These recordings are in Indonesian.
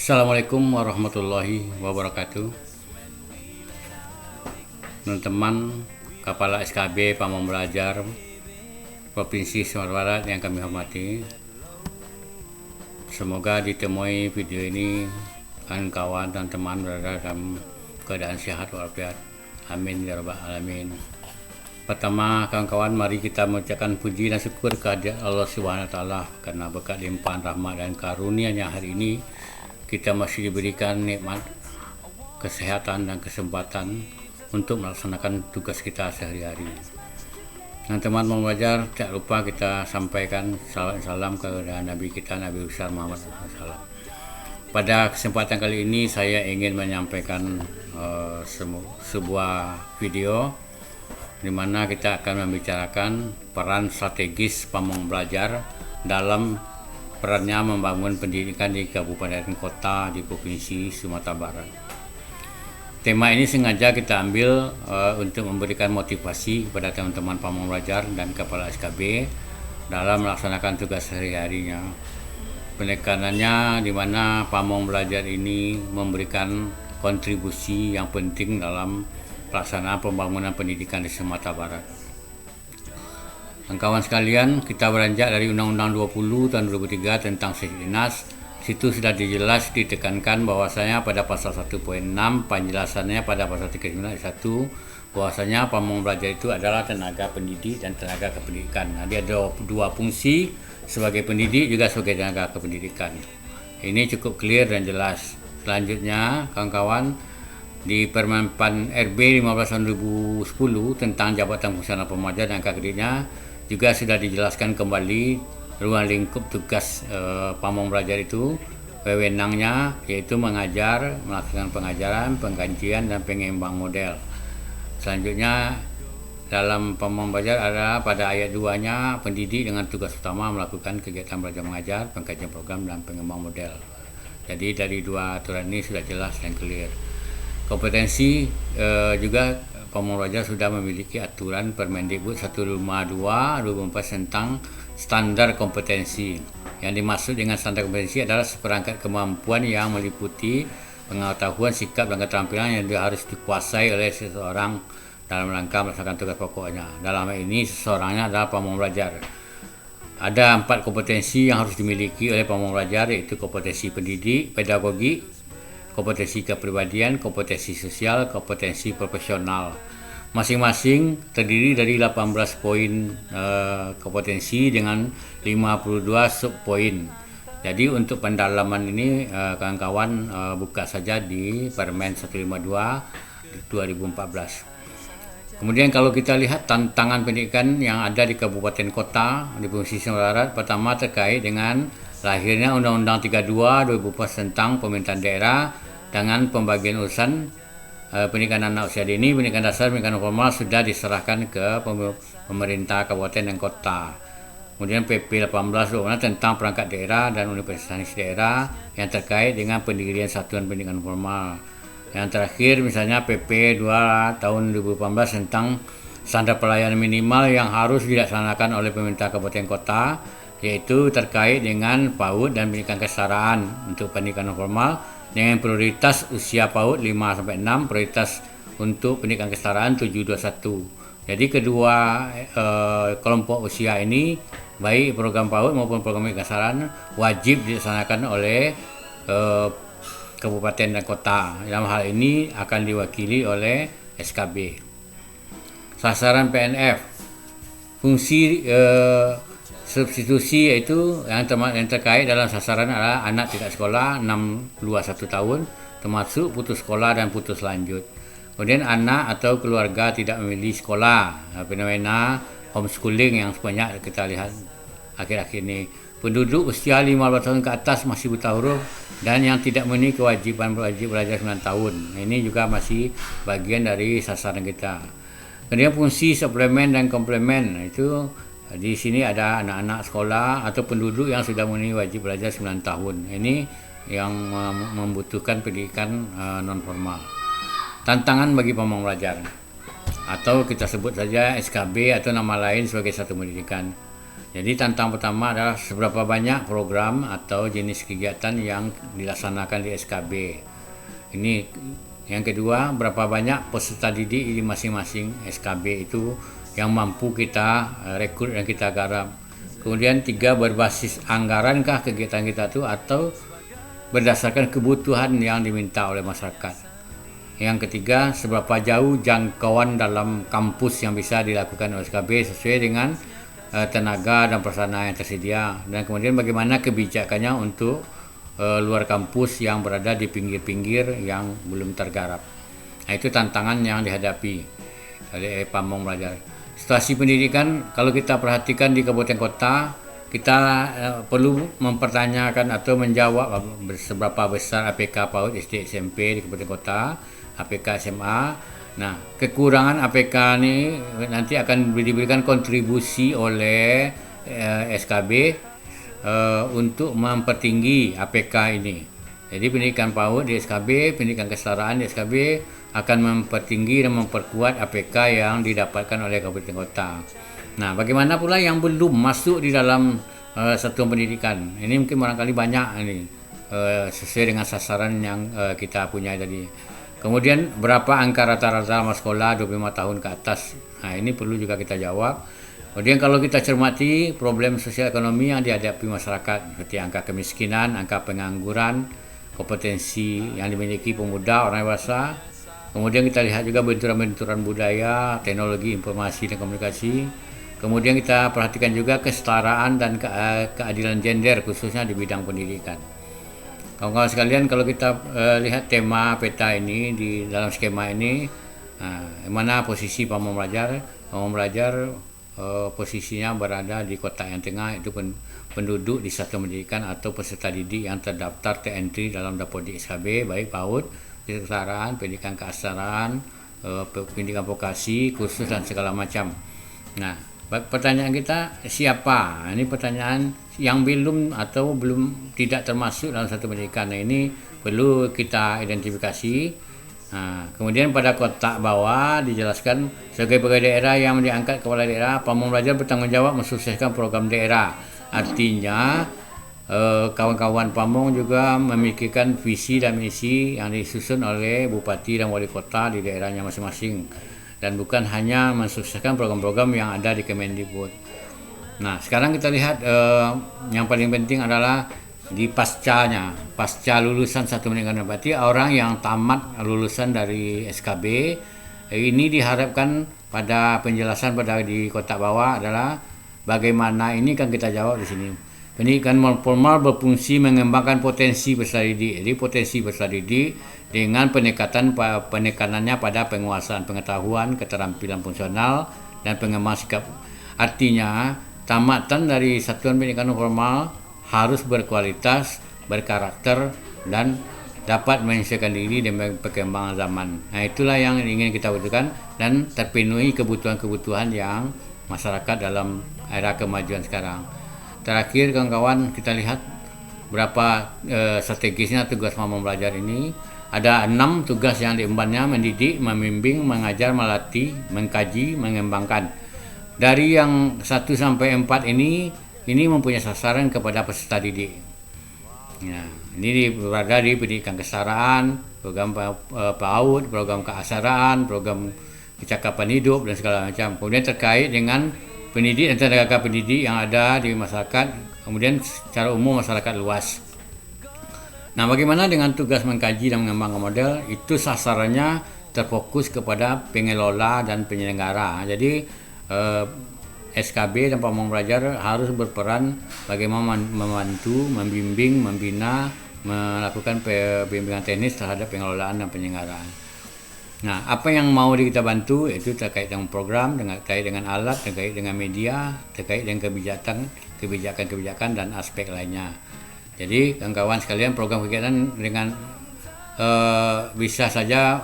Assalamualaikum warahmatullahi wabarakatuh. Teman-teman Kepala SKB Pamong Belajar Provinsi Sumatera Barat yang kami hormati, semoga ditemui video ini kawan-kawan dan teman berada dalam keadaan sehat walafiat. Amin ya rabbal alamin. Pertama, kawan-kawan, mari kita mengucapkan puji dan syukur kehadirat Allah Subhanahu wa taala karena berkat limpahan rahmat dan karunia-Nya hari ini kita masih diberikan nikmat kesehatan dan kesempatan untuk melaksanakan tugas kita sehari-hari. Dan teman mau belajar, tak lupa kita sampaikan salam kepada Nabi kita, Nabi besar Muhammad SAW. Pada kesempatan kali ini saya ingin menyampaikan sebuah video di mana kita akan membicarakan peran strategis Pamong Belajar dalam perannya membangun pendidikan di kabupaten kota di Provinsi Sumatera Barat. Tema ini sengaja kita ambil untuk memberikan motivasi kepada teman-teman Pamong Belajar dan Kepala SKB dalam melaksanakan tugas sehari-harinya. Penekanannya di mana Pamong Belajar ini memberikan kontribusi yang penting dalam pelaksanaan pembangunan pendidikan di Sumatera Barat. Kawan sekalian, kita beranjak dari Undang-Undang 20 tahun 2003 tentang Sisdinas. Situ sudah dijelas ditekankan bahwasanya pada pasal 1.6 penjelasannya pada pasal 39 1 bahwasanya Pamong Belajar itu adalah tenaga pendidik dan tenaga kependidikan. Nah, dia ada dua fungsi, sebagai pendidik juga sebagai tenaga kependidikan. Ini cukup clear dan jelas. Selanjutnya, kawan-kawan, di Permen Pan RB 15 tahun 2010 tentang Jabatan Fungsional Pemajar dan Akademiknya juga sudah dijelaskan kembali ruang lingkup tugas Pamong Belajar itu, wewenangnya yaitu mengajar, melaksanakan pengajaran, pengkajian dan pengembang model. Selanjutnya dalam Pamong Belajar ada pada ayat 2-nya pendidik dengan tugas utama melakukan kegiatan belajar mengajar, pengkajian program dan pengembang model. Jadi dari dua aturan ini sudah jelas dan clear. Kompetensi juga Pamong Belajar sudah memiliki aturan Permendikbud 152 2004 tentang standar kompetensi. Yang dimaksud dengan standar kompetensi adalah seperangkat kemampuan yang meliputi pengetahuan, sikap dan keterampilan yang harus dikuasai oleh seseorang dalam rangka melaksanakan tugas pokoknya. Dalam hal ini seseorangnya adalah Pamong Belajar. Ada 4 kompetensi yang harus dimiliki oleh Pamong Belajar, yaitu kompetensi pendidik, pedagogi, kompetensi kepribadian, kompetensi sosial, kompetensi profesional. Masing-masing terdiri dari 18 poin kompetensi dengan 52 subpoin. Jadi untuk pendalaman ini kawan-kawan buka saja di Permen 152 2014. Kemudian kalau kita lihat tantangan pendidikan yang ada di kabupaten kota di Provinsi Sumatera Barat, pertama terkait dengan lahirnya Undang-Undang 32 2014 tentang pemerintahan daerah dengan pembagian urusan pendidikan anak usia dini, pendidikan dasar, pendidikan formal sudah diserahkan ke pemerintah kabupaten dan kota. Kemudian PP 18 tentang perangkat daerah dan universitas daerah yang terkait dengan pendirian satuan pendidikan formal. Yang terakhir misalnya PP 2 tahun 2018 tentang standar pelayanan minimal yang harus dilaksanakan oleh pemerintah kabupaten kota, yaitu terkait dengan PAUD dan pendidikan kesetaraan untuk pendidikan formal dengan prioritas usia PAUD 5-6, prioritas untuk pendidikan kesetaraan 721. Jadi kedua kelompok usia ini, baik program PAUD maupun program pendidikan kesetaraan, wajib dilaksanakan oleh kabupaten dan kota. Dalam hal ini akan diwakili oleh SKB. Sasaran PNF, fungsi substitusi yaitu yang terkait dalam sasaran adalah anak tidak sekolah 6-21 tahun, termasuk putus sekolah dan putus lanjut. Kemudian anak atau keluarga tidak memilih sekolah, fenomena homeschooling yang sebanyak kita lihat akhir-akhir ini. Penduduk usia 15 tahun ke atas masih buta huruf dan yang tidak memiliki kewajiban wajib belajar 9 tahun. Ini juga masih bagian dari sasaran kita. Kemudian fungsi suplemen dan komplemen itu di sini ada anak-anak sekolah atau penduduk yang sudah memenuhi wajib belajar 9 tahun. Ini yang membutuhkan pendidikan non formal. Tantangan bagi Pamong Belajar atau kita sebut saja SKB atau nama lain sebagai satuan pendidikan. Jadi tantangan pertama adalah seberapa banyak program atau jenis kegiatan yang dilaksanakan di SKB. Ini yang kedua, berapa banyak peserta didik di masing-masing SKB itu yang mampu kita rekrut dan kita garap. Kemudian tiga, berbasis anggarankah kegiatan kita itu atau berdasarkan kebutuhan yang diminta oleh masyarakat. Yang ketiga, seberapa jauh jangkauan dalam kampus yang bisa dilakukan oleh SKB sesuai dengan tenaga dan prasarana yang tersedia, dan kemudian bagaimana kebijakannya untuk luar kampus yang berada di pinggir-pinggir yang belum tergarap. Nah, itu tantangan yang dihadapi oleh Pamong Belajar. Situasi pendidikan kalau kita perhatikan di kabupaten kota, kita perlu mempertanyakan atau menjawab seberapa besar APK PAUD SD SMP di kabupaten kota, APK SMA. Nah, kekurangan APK ini nanti akan diberikan kontribusi oleh SKB untuk mempertinggi APK ini. Jadi pendidikan PAUD di SKB, pendidikan kesetaraan di SKB akan mempertinggi dan memperkuat APK yang didapatkan oleh kabupaten kota. Nah, bagaimana pula yang belum masuk di dalam satuan pendidikan? Ini mungkin barangkali banyak ini sesuai dengan sasaran yang kita punya tadi. Kemudian berapa angka rata-rata anak sekolah 25 tahun ke atas? Nah, ini perlu juga kita jawab. Kemudian kalau kita cermati problem sosial ekonomi yang dihadapi masyarakat seperti angka kemiskinan, angka pengangguran, kompetensi yang dimiliki pemuda, orang dewasa. Kemudian kita lihat juga benturan-benturan budaya, teknologi informasi dan komunikasi. Kemudian kita perhatikan juga kesetaraan dan keadilan gender khususnya di bidang pendidikan. Kawan-kawan sekalian, kalau kita lihat tema peta ini di dalam skema ini, mana posisi Pamong Belajar? Pamong Belajar posisinya berada di kota yang tengah, itu penduduk di satuan pendidikan atau peserta didik yang terdaftar terentry dalam Dapodik SKB, baik PAUD, kesetaraan, pendidikan keaksaraan, pendidikan vokasi, kursus dan segala macam. Nah, pertanyaan kita siapa? Ini pertanyaan yang belum atau belum tidak termasuk dalam satu pendidikan. Nah, ini perlu kita identifikasi. Nah, kemudian pada kotak bawah dijelaskan sebagai pegawai daerah yang diangkat kepala daerah, Pamong Belajar bertanggung jawab mensukseskan program daerah. Artinya kawan-kawan Pamong juga memikirkan visi dan misi yang disusun oleh bupati dan wali kota di daerahnya masing-masing, dan bukan hanya mensukseskan program-program yang ada di Kemendikbud. Nah, sekarang kita lihat yang paling penting adalah di pasca lulusan satu pendidikan. Berarti orang yang tamat lulusan dari SKB ini diharapkan pada penjelasan pada di kotak bawah adalah bagaimana ini kan kita jawab di sini. Pendidikan formal berfungsi mengembangkan potensi peserta didik. Jadi potensi peserta didik dengan penekanannya pada penguasaan pengetahuan, keterampilan fungsional dan pengembangan sikap. Artinya tamatan dari satuan pendidikan formal harus berkualitas, berkarakter, dan dapat menyesuaikan diri dengan perkembangan zaman. Nah, itulah yang ingin kita butuhkan dan terpenuhi kebutuhan-kebutuhan yang masyarakat dalam era kemajuan sekarang. Terakhir kawan-kawan, kita lihat berapa strategisnya tugas Pamong Belajar ini. Ada 6 tugas yang diembannya: mendidik, membimbing, mengajar, melatih, mengkaji, mengembangkan. Dari yang 1 sampai 4 ini mempunyai sasaran kepada peserta didik. Ya, ini berada di pendidikan kesetaraan, program PAUD, program keaksaraan, program kecakapan hidup dan segala macam. Kemudian terkait dengan pendidik dan tenaga pendidik yang ada di masyarakat, kemudian secara umum masyarakat luas. Nah, bagaimana dengan tugas mengkaji dan mengembangkan model? Itu sasarannya terfokus kepada pengelola dan penyelenggara. Jadi SKB dan Pamong Belajar harus berperan bagaimana membantu, membimbing, membina, melakukan bimbingan teknis terhadap pengelolaan dan penyelenggaraan. Nah, apa yang mau kita bantu itu terkait dengan program, terkait dengan alat, terkait dengan media, terkait dengan kebijakan dan aspek lainnya. Jadi kawan-kawan sekalian, program kegiatan dengan bisa saja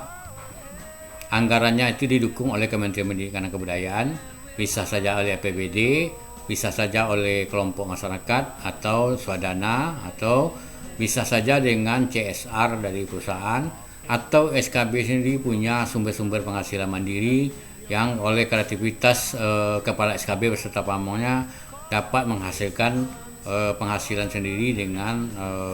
anggarannya itu didukung oleh Kementerian Pendidikan dan Kebudayaan, bisa saja oleh APBD, bisa saja oleh kelompok masyarakat atau swadana, atau bisa saja dengan CSR dari perusahaan, atau SKB sendiri punya sumber-sumber penghasilan mandiri yang oleh kreativitas kepala SKB beserta Pamongnya dapat menghasilkan penghasilan sendiri dengan